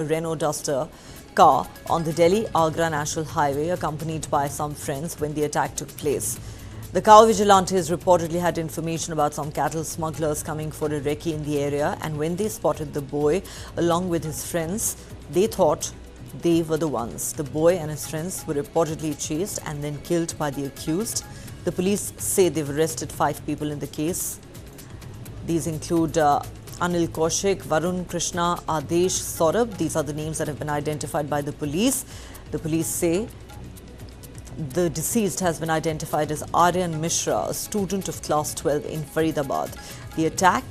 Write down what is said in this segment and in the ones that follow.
Renault Duster car on the Delhi-Agra National Highway, accompanied by some friends, when the attack took place. The cow vigilantes reportedly had information about some cattle smugglers coming for a recce in the area, and when they spotted the boy along with his friends, they thought they were the ones. The boy and his friends were reportedly chased and then killed by the accused. The police say they've arrested 5 people in the case. These include Anil Kaushik, Varun Krishna, Adesh, Saurabh. These are the names that have been identified by the police. The police say the deceased has been identified as Haryana Mishra, a student of class 12 in Faridabad. The attack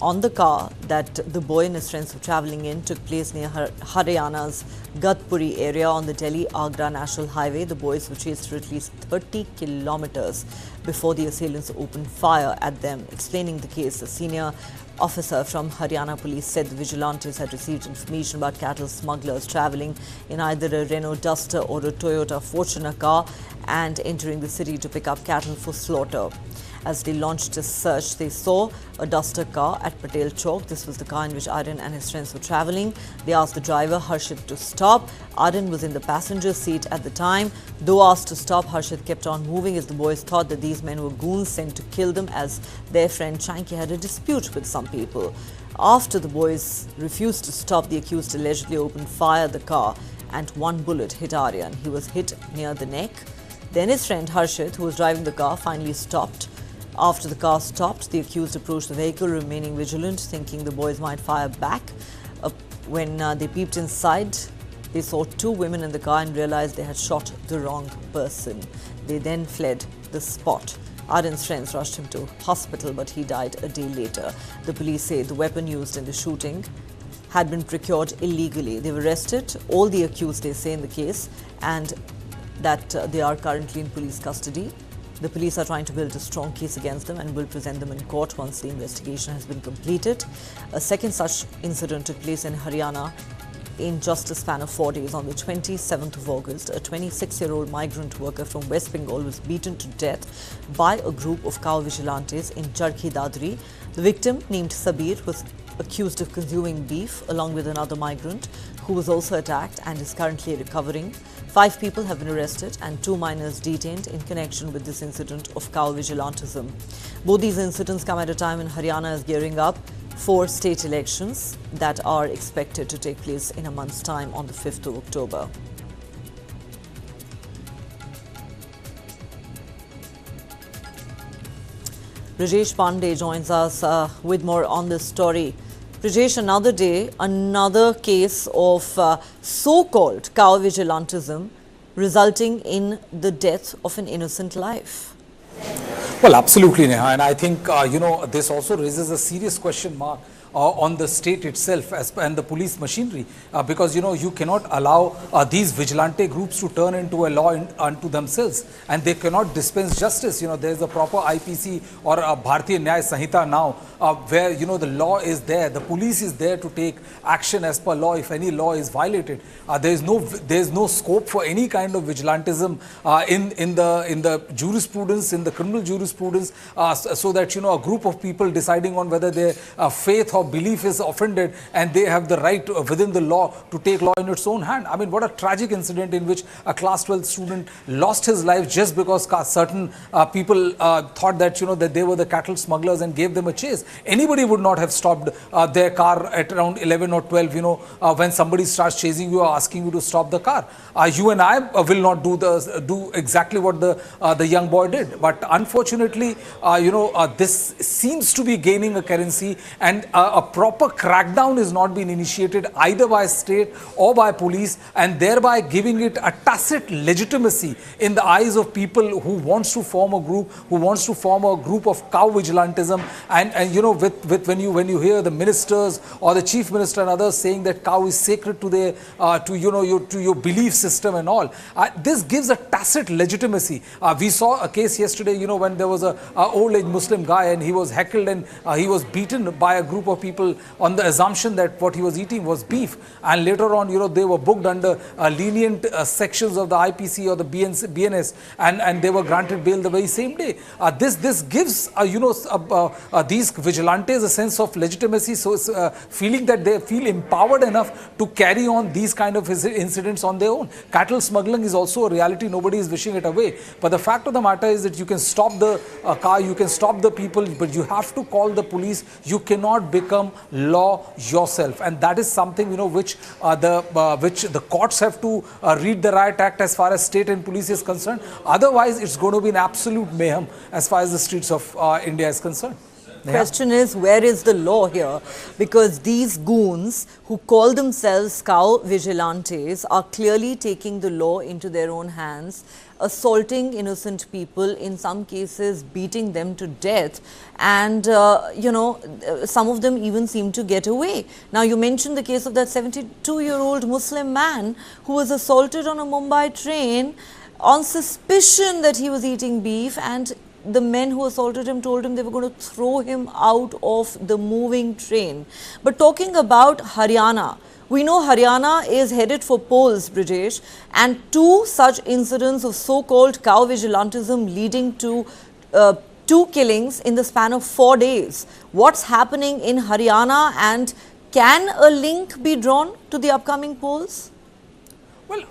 on the car that the boy and his friends were travelling in took place near Haryana's Gatpuri area on the Delhi-Agra National Highway. The boys were chased for at least 30 kilometers before the assailants opened fire at them. Explaining the case, a senior officer from Haryana police said the vigilantes had received information about cattle smugglers travelling in either a Renault Duster or a Toyota Fortuner car and entering the city to pick up cattle for slaughter. As they launched a search, they saw a Duster car at Patel Chowk. This was the car in which Aryan and his friends were travelling. They asked the driver, Harshit, to stop. Aryan was in the passenger seat at the time. Though asked to stop, Harshit kept on moving as the boys thought that these men were goons sent to kill them, as their friend Chanki had a dispute with some people. After the boys refused to stop, the accused allegedly opened fire at the car and one bullet hit Aryan. He was hit near the neck. Then his friend Harshit, who was driving the car, finally stopped. After the car stopped, the accused approached the vehicle, remaining vigilant, thinking the boys might fire back. When they peeped inside, they saw 2 women in the car and realized they had shot the wrong person. They then fled the spot. Aryan's friends rushed him to hospital, but he died a day later. The police say the weapon used in the shooting had been procured illegally. They were arrested, all the accused, they say, in the case, and that they are currently in police custody. The police are trying to build a strong case against them and will present them in court once the investigation has been completed. A second such incident took place in Haryana in just a span of 4 days. On the 27th of August, a 26-year-old migrant worker from West Bengal was beaten to death by a group of cow vigilantes in Charkhi Dadri. The victim, named Sabir, was accused of consuming beef along with another migrant who was also attacked and is currently recovering. 5 people have been arrested and 2 minors detained in connection with this incident of cow vigilantism. Both these incidents come at a time when Haryana is gearing up for state elections that are expected to take place in a month's time on the 5th of October. Rajesh Pandey joins us with more on this story. Rajesh, another day, another case of so-called cow vigilantism resulting in the death of an innocent life. Well, absolutely, Neha. And I think, this also raises a serious question mark on the state itself and the police machinery, because, you cannot allow these vigilante groups to turn into a law unto themselves, and they cannot dispense justice. There's a proper IPC or a Bharatiya Nyaya Sanhita now, where, the law is there. The police is there to take action as per law if any law is violated. There's no scope for any kind of vigilantism in the jurisprudence, in the criminal jurisprudence, so that, a group of people deciding on whether their faith or belief is offended and they have the right within the law to take law in its own hand. I mean, what a tragic incident in which a class 12 student lost his life just because certain people thought that, that they were the cattle smugglers and gave them a chase. Anybody would not have stopped their car at around 11 or 12, when somebody starts chasing you or asking you to stop the car. You and I will not do exactly what the young boy did. But unfortunately, this seems to be gaining a currency, and a proper crackdown is not being initiated either by state or by police, and thereby giving it a tacit legitimacy in the eyes of people who wants to form a group, of cow vigilantism. And with when you hear the ministers or the chief minister and others saying that cow is sacred to their to your belief system and all, this gives a tacit legitimacy. We saw a case yesterday, when there was a old age Muslim guy and he was heckled and he was beaten by a group of people on the assumption that what he was eating was beef, and later on, they were booked under lenient sections of the IPC or the BNS, and they were granted bail the very same day. This gives these vigilantes a sense of legitimacy, so feeling that they feel empowered enough to carry on these kind of incidents on their own. Cattle smuggling is also a reality. Nobody is wishing it away. But the fact of the matter is that you can stop the car, you can stop the people, but you have to call the police. You cannot become law yourself, and that is something which the courts have to read the Riot Act as far as state and police is concerned. Otherwise, it's going to be an absolute mayhem as far as the streets of India is concerned. Question is, where is the law here? Because these goons who call themselves cow vigilantes are clearly taking the law into their own hands, assaulting innocent people, in some cases beating them to death, and some of them even seem to get away. Now, you mentioned the case of that 72-year-old Muslim man who was assaulted on a Mumbai train on suspicion that he was eating beef, and the men who assaulted him told him they were going to throw him out of the moving train. But talking about Haryana, we know Haryana is headed for polls, Brijesh, and two such incidents of so-called cow vigilantism leading to 2 killings in the span of 4 days. What's happening in Haryana, and can a link be drawn to the upcoming polls? Well,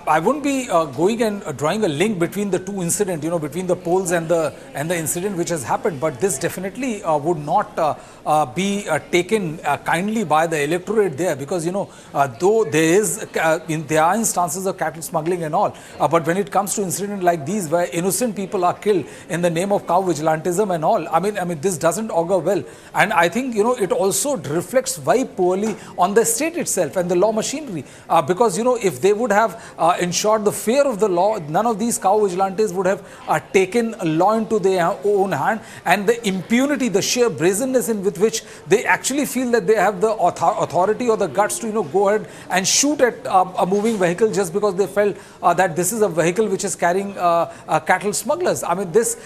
I wouldn't be going and drawing a link between the two incidents, between the polls and the incident which has happened. But this definitely would not be taken kindly by the electorate there, because though there are instances of cattle smuggling and all, but when it comes to incidents like these where innocent people are killed in the name of cow vigilantism and all, I mean this doesn't augur well, and I think it also reflects very poorly on the state itself and the law machinery, because if they would have ensured the fear of the law, none of these cow vigilantes would have taken law into their own hand, and the impunity, the sheer brazenness in with which they actually feel that they have the authority or the guts to go ahead and shoot at a moving vehicle just because they felt that this is a vehicle which is carrying cattle smugglers. I mean, this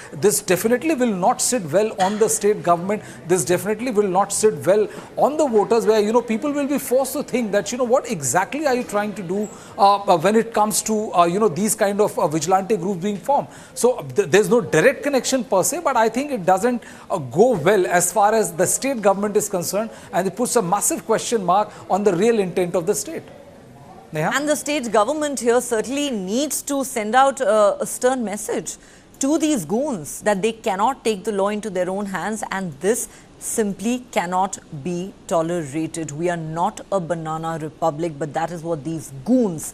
definitely will not sit well on the state government. This definitely will not sit well on the voters, where people will be forced to think that what exactly are you trying to do when it comes to these kind of vigilante groups being formed. So there's no direct connection per se, but I think it doesn't go well as far as the state government is concerned, and it puts a massive question mark on the real intent of the state. Neha? And the state government here certainly needs to send out a stern message to these goons that they cannot take the law into their own hands, and this simply cannot be tolerated. We are not a banana republic, but that is what these goons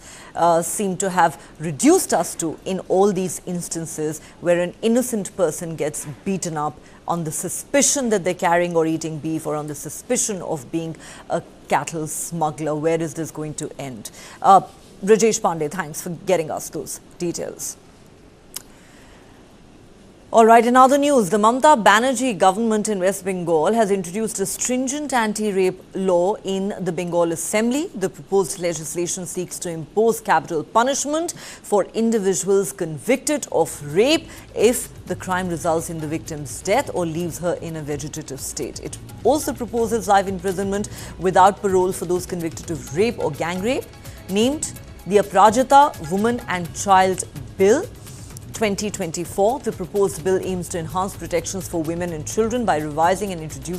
seem to have reduced us to in all these instances where an innocent person gets beaten up on the suspicion that they're carrying or eating beef, or on the suspicion of being a cattle smuggler. Where is this going to end? Rajesh Pandey, thanks for getting us those details. All right, in other news, the Mamata Banerjee government in West Bengal has introduced a stringent anti-rape law in the Bengal Assembly. The proposed legislation seeks to impose capital punishment for individuals convicted of rape if the crime results in the victim's death or leaves her in a vegetative state. It also proposes life imprisonment without parole for those convicted of rape or gang rape, named the Aprajita Woman and Child Bill 2024. The proposed bill aims to enhance protections for women and children by revising and introducing